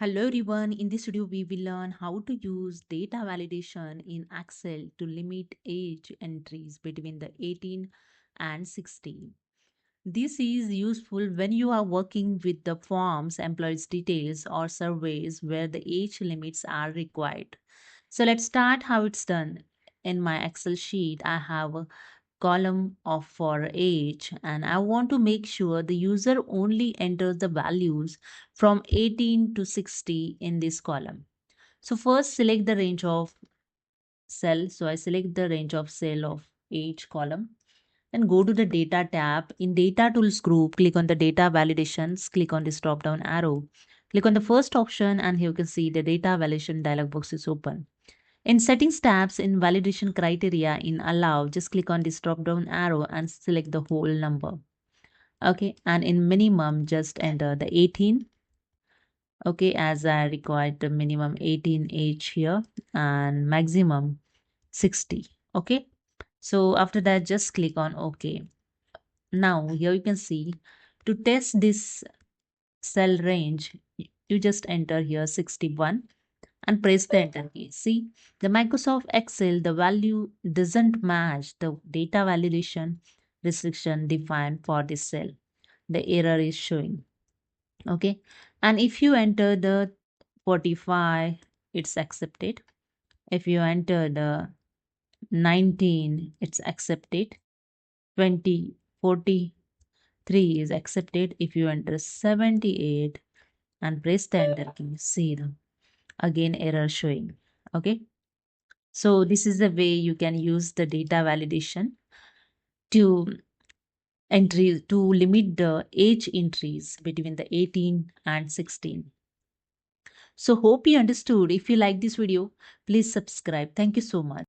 Hello everyone, in this video we will learn how to use data validation in Excel to limit age entries between the 18 and 16. This is useful when you are working with the forms, employees details or surveys where the age limits are required. So let's start how it's done. In my Excel sheet, I have a column of for age and I want to make sure the user only enters the values from 18 to 60 in this column. So first select the range of cell. So I select the range of cell of age column and go to the data tab. In data tools group, click on the data validations, click on this drop down arrow, click on the first option and here you can see the data validation dialog box is open. In settings tabs in validation criteria in allow, just click on this drop down arrow and select the whole number. Okay, and in minimum, just enter the 18. Okay, as I required the minimum 18 age here and maximum 60. Okay, so after that, just click on OK. Now here you can see to test this cell range, you just enter here 61 and press the enter key. See, the Microsoft Excel, the value doesn't match the data validation restriction defined for this cell. The error is showing. Okay. And if you enter the 45, it's accepted. If you enter the 19, it's accepted. 20, 43 is accepted. If you enter 78 and press the enter key, see the again error showing. Okay. So this is the way you can use the data validation to limit the age entries between the 18 and 16. So hope you understood. If you like this video, please subscribe. Thank you so much.